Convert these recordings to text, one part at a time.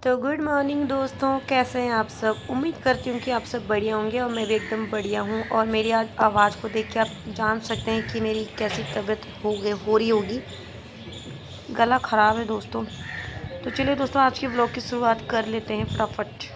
तो good morning दोस्तों, कैसे हैं आप सब। उम्मीद करती हूँ कि आप सब बढ़िया होंगे और मैं भी एकदम बढ़िया हूँ। और मेरी आज आवाज़ को देख के आप जान सकते हैं कि मेरी कैसी तबीयत हो रही होगी। गला ख़राब है दोस्तों। तो चलिए दोस्तों, आज के ब्लॉग की शुरुआत कर लेते हैं फटाफट।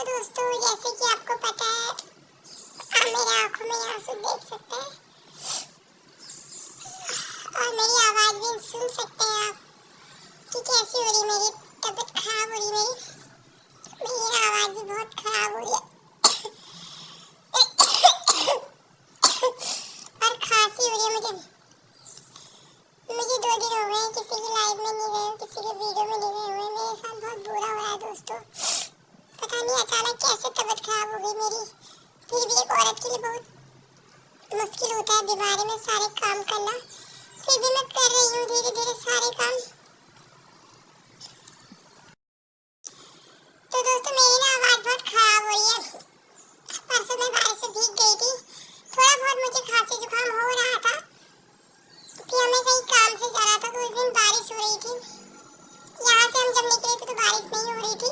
दोस्तों, जैसे कि आपको पता है, आप मेरी आंखों में आंसू देख सकते हैं और मेरी आवाज भी सुन सकते हैं आप कि कैसी हो रही मेरी तबीयत खराब हो रही मेरी आवाज भी बहुत खराब हो रही है और खांसी हो रही है मुझे 2 दिन हो गए हैं किसी की लाइव में नहीं गए, किसी के वीडियो में नहीं गए हुए। मेरे साथ बहुत बुरा हो रहा है दोस्तों। पता नहीं अचानक कैसे तबीयत खराब हो गई मेरी। फिर भी एक औरत के लिए बहुत मुश्किल होता है बीमारी में सारे काम करना। फिर भी मैं कर रही हूँ धीरे धीरे सारे काम। तो दोस्तों, मेरी ना आवाज़ बहुत खराब हो रही है। परसों मैं बारिश से भीग गई थी, थोड़ा बहुत मुझे खांसी जुकाम हो रहा था। फिर हमें कहीं काम से जाना था, तो उस दिन बारिश हो रही थी। यहाँ से हम जब निकले थे तो बारिश नहीं हो रही थी।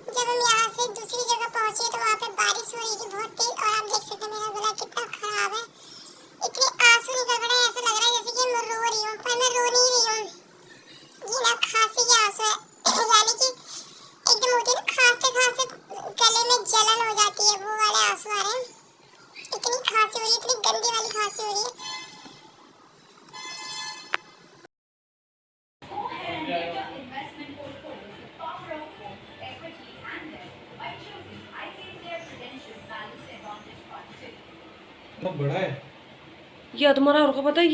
जब हम यहाँ से दूसरी जगह पहुँचे तो वहाँ पे बारिश हो रही थी बहुत तेज। और आप देख सकते हैं मेरा गला कितना खराब है। इतने आंसू निकल रहे हैं, ऐसा लग रहा है जैसे कि मैं रो रही हूँ, पर मैं रो नहीं रही हूँ। ये ना खांसी के आंसू है यानी कि एकदम होती है ना, खांसते खांसते गले में जलन हो जाती है, वो वाले आंसू आ रहे हैं। इतनी खांसी हो रही है, इतनी गंदी वाली खांसी हो रही है। बहुत बड़ा है ये तुम्हारा और को पता है,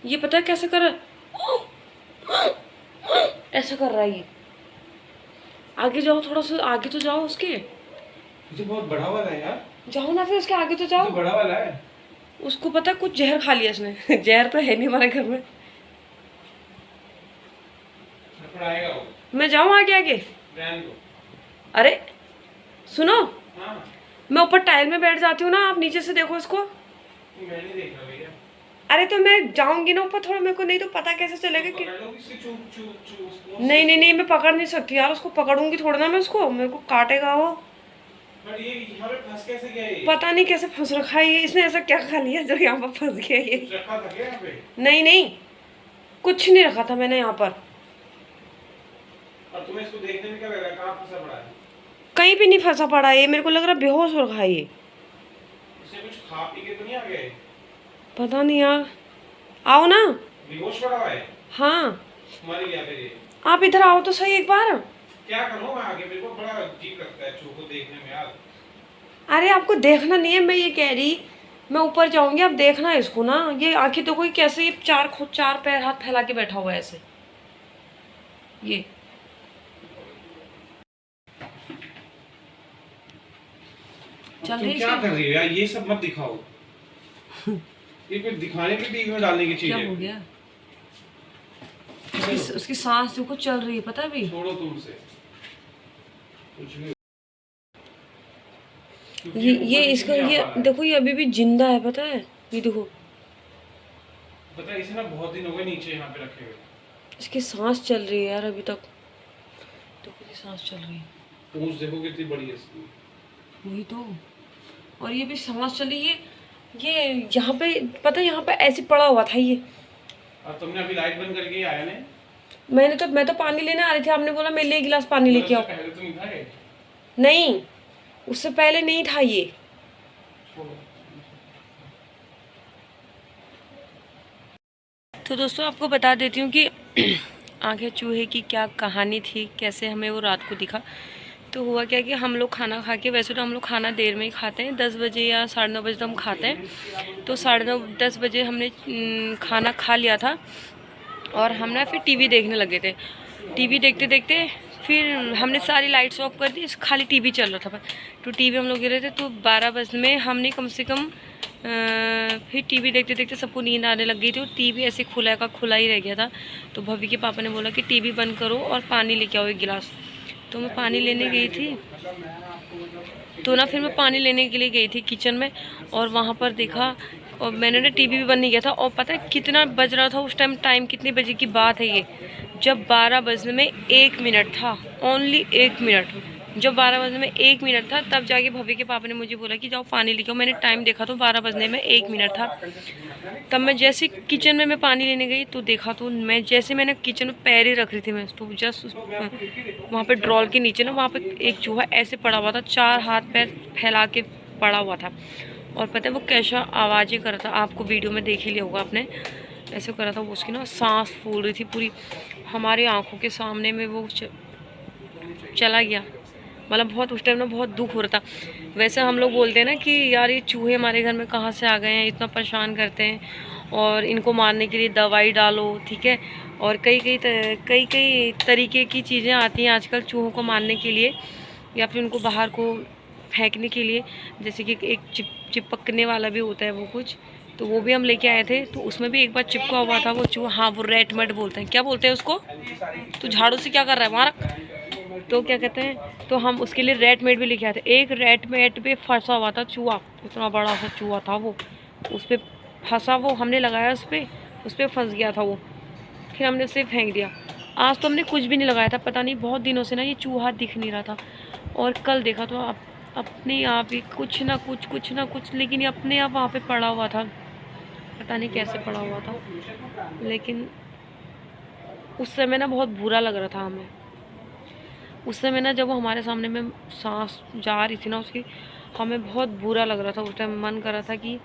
ये पता है कैसे कर रहा है। ऐसा कर रहा है ये। आगे जाओ, थोड़ा सा आगे तो जाओ उसके। ये बहुत बड़ा वाला है यार। जाओ ना, फिर उसके आगे तो जाओ। ये बड़ा वाला है। उसको पता है कुछ जहर खा लिया इसने। जहर तो है नहीं हमारे घर में। आएगा वो। मैं जाऊं आगे आगे। को। अरे सुनो, हाँ। मैं ऊपर टाइल में बैठ जाती हूँ ना, आप नीचे से देखो इसको। मैं नहीं देख रहा भैया। अरे तो मैं जाऊंगी ना ऊपर थोड़ा, मेरे को नहीं तो पता कैसे चलेगा कि नहीं नहीं नहीं, मैं पकड़ नहीं सकती यार। उसको पकड़ूंगी थोड़ा ना मैं उसको, मेरे को काटेगा वो। पर ये यहाँ पे फंस कैसे गया ये? पता नहीं कैसे फंस रखा है ये। इसने ऐसा क्या खा लिया जो यहाँ पर फंस गया ये। रखा था क्या यहाँ पे? नहीं नहीं, कुछ नहीं रखा था मैंने यहाँ पर। और तुम्हें इसको देखने में क्या लग रहा है, कहाँ फंसा पड़ा है? कहीं भी नहीं फंसा पड़ा है ये। मेरे को लग रहा है बेहोश हो रखा है ये। इसे कुछ खा पी के तो नहीं आ गए? पता नहीं यार। आओ ना। बेहोश पड़ा हुआ है? हाँ, मर गया फिर ये। आप इधर आओ तो सही एक बार। क्या करूँ मैं आगे? मेरे को बड़ा अजीब लगता है चूहे को देखने में यार। अरे आपको देखना नहीं है, मैं ये कह रही, मैं ऊपर जाऊंगी, आप देखना इसको ना। ये आंखें तो कोई कैसे, ये चार पैर हाथ फैला के बैठा हुआ है ऐसे। ये चल तुम रही क्या है। कर रही हो यार, ये सब मत दिखाओ। ये कोई दिखाने की टीवी में डालने की चीज क्या है। हो गया? उसकी सांस देखो चल रही है, पता है अभी। छोड़ो तुम से कुछ भी। ये इसका ये देखो, ये अभी भी जिंदा है, पता है, ये देखो। पता है इसे ना बहुत दिन हो गए नीचे यहाँ पे रखे हुए। इसकी सांस चल रही है यार अभी तक, देखो ये सांस चल रही है। पूंछ देखो कितनी बड़ी है इसकी। वही तो। और ये भी सांस चली, ये यहाँ पे पता है, यहाँ पे ऐसे पड़ा हुआ था ये। और तुमने अभी लाइट बंद करके ही आया ने? मैं तो पानी लेने आ रही थी, आपने बोला मेरे लिए एक गिलास पानी लेके आओ। पहले तो नहीं था ये। नहीं, उससे पहले नहीं था ये। छोड़ो। तो दोस्तों आपको बता देती हूँ कि आंखें चूहे की क्या कहानी थी, कैसे हमें वो रात को दिखा। तो हुआ क्या कि हम लोग खाना खा के, वैसे तो हम लोग खाना देर में ही खाते हैं, 10 बजे या 9:30 बजे तो हम खाते हैं। तो 9:30 10 बजे हमने खाना खा लिया था और हम ना फिर टीवी देखने लगे थे। टीवी देखते देखते फिर हमने सारी लाइट्स ऑफ कर दी, खाली टीवी चल रहा था। तो टीवी हम लोग गिरे थे, तो 12 बजे में हमने कम से कम फिर टीवी देखते देखते सबको नींद आने लग गई थी और टीवी ऐसे खुला का खुला ही रह गया था। तो भव्य के पापा ने बोला कि टीवी बंद करो और पानी लेके आओ 1 गिलास। तो मैं पानी लेने गई थी, तो ना फिर मैं पानी लेने के लिए गई थी किचन में, और वहाँ पर देखा, और मैंने ना टीवी भी बंद नहीं किया था। और पता है कितना बज रहा था उस टाइम कितने बजे की बात है ये, जब 12 बजने में 1 मिनट था, ओनली 1 मिनट। जब 12 बजने में 1 मिनट था, तब जाके भव्य के पापा ने मुझे बोला कि जाओ पानी लेके आओ। मैंने टाइम देखा तो 12 बजने में 1 मिनट था। तब मैं जैसे किचन में मैं पानी लेने गई तो देखा, तो मैंने किचन में पैर ही रख रही थी मैं, तो जस्ट वहाँ पे ड्रॉल के नीचे ना, वहाँ पे एक चूहा ऐसे पड़ा हुआ था, 4 हाथ पैर फैला के पड़ा हुआ था। और पता है वो कैसा आवाज़ें कर रहा था, आपको वीडियो में देख ही लिया होगा आपने, ऐसे कर रहा था वो। उसकी ना सांस फूल रही थी पूरी, हमारी आंखों के सामने में वो चला गया। मतलब बहुत उस टाइम ना बहुत दुख हो रहा था। वैसे हम लोग बोलते हैं ना कि यार ये चूहे हमारे घर में कहाँ से आ गए हैं, इतना परेशान करते हैं और इनको मारने के लिए दवाई डालो, ठीक है। और कई तरीके की चीज़ें आती हैं आजकल चूहों को मारने के लिए, या फिर उनको बाहर को फेंकने के लिए। जैसे कि एक चिपकने वाला भी होता है वो कुछ, तो वो भी हम लेके आए थे। तो उसमें भी एक बार चिपका हुआ था वो चूहा। हाँ, वो रेट मेट बोलते हैं, क्या बोलते हैं उसको? तो झाड़ू से क्या कर रहा है हमारा, तो क्या कहते हैं, तो हम उसके लिए रेट मेट भी लेके आए थे। एक रेट मेट पे फंसा हुआ था चूहा, इतना बड़ा सा चूहा था वो, उस पर फंसा, वो हमने लगाया उस पर फंस गया था वो, फिर हमने उसे फेंक दिया। आज तो हमने कुछ भी नहीं लगाया था, पता नहीं बहुत दिनों से ना ये चूहा दिख नहीं रहा था। और कल देखा तो अपने आप ही कुछ ना कुछ, लेकिन ये अपने आप वहाँ पे पड़ा हुआ था, पता नहीं कैसे पड़ा हुआ था। लेकिन उस समय ना बहुत बुरा लग रहा था हमें। उस समय ना जब वो हमारे सामने में सांस जा रही थी ना उसकी, हमें बहुत बुरा लग रहा था। उस टाइम मन कर रहा था कि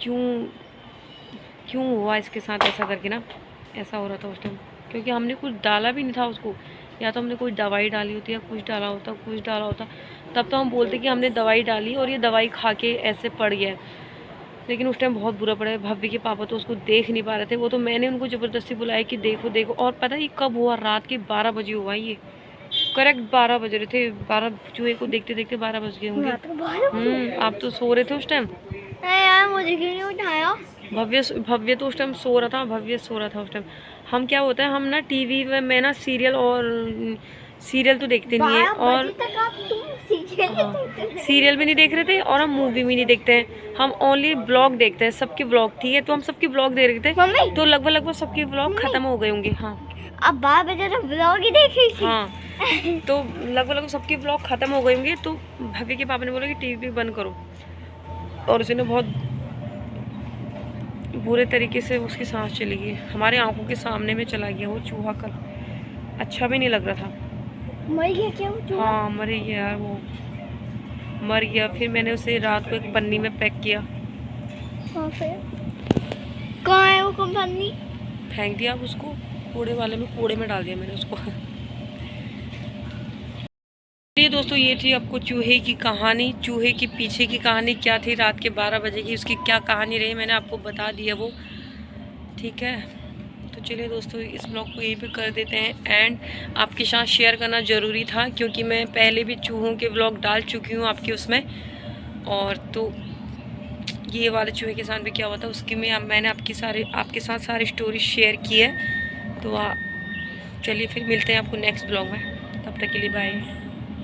क्यों हुआ इसके साथ ऐसा करके ना, ऐसा हो रहा था उस टाइम। क्योंकि हमने कुछ डाला भी नहीं था उसको, या तो हमने कोई दवाई डाली होती या कुछ डाला होता, तब तो हम बोलते कि हमने दवाई डाली और ये दवाई खा के ऐसे पड़ गया। लेकिन उस टाइम बहुत बुरा पड़ा। भव्य के पापा तो उसको देख नहीं पा रहे थे, वो तो मैंने उनको ज़बरदस्ती बुलाया कि देखो। और पता है ये कब हुआ, रात के 12 बजे हुआ ये, करेक्ट 12 बज रहे थे। 12 चूहे को देखते देखते 12 बज गए होंगे। आप तो सो रहे थे उस टाइम यार, मुझे क्यों नहीं उठाया? भव्य तो उस टाइम सो रहा था उस टाइम। हम क्या होता है, हम ना टीवी में ना सीरियल तो देखते नहीं है, और सीरियल भी नहीं देख रहे थे और हम मूवी भी नहीं देखते हैं, हम ओनली ब्लॉग देखते हैं, सबके ब्लॉग, ठीक है। तो हम सबके ब्लॉग देख रहे थे, तो लगभग सबके ब्लॉग खत्म हो गए होंगे। हाँ, अब 12 बजे तो ब्लॉग ही देख रही थी। हाँ, तो लगभग सबके ब्लॉग खत्म हो गए होंगे। तो भव्य के पापा ने बोला कि टीवी बंद करो, और उसे ना बहुत बुरे तरीके से उसकी सांस चली गई, हमारे आंखों के सामने में चला गया वो चूहा। कल अच्छा भी नहीं लग रहा था। मर गया क्या वो चूहा? हाँ, मर गया यार, वो मर गया। फिर मैंने उसे रात को एक पन्नी में पैक किया। कहाँ है वो पन्नी? फेंक दिया उसको कूड़े में डाल दिया मैंने उसको। ये दोस्तों, ये थी आपको चूहे की कहानी। चूहे के पीछे की कहानी क्या थी, रात के 12 बजे की उसकी क्या कहानी रही, मैंने आपको बता दिया वो, ठीक है। तो चलिए दोस्तों, इस ब्लॉग को यहीं पे कर देते हैं एंड। आपके साथ शेयर करना ज़रूरी था क्योंकि मैं पहले भी चूहों के ब्लॉग डाल चुकी हूँ आपके उसमें, और तो ये वाले चूहे के साथ भी क्या हुआ था उसकी मैंने आपके साथ सारी स्टोरी शेयर की है। तो चलिए फिर मिलते हैं आपको नेक्स्ट ब्लॉग में, तब तक के लिए बाय।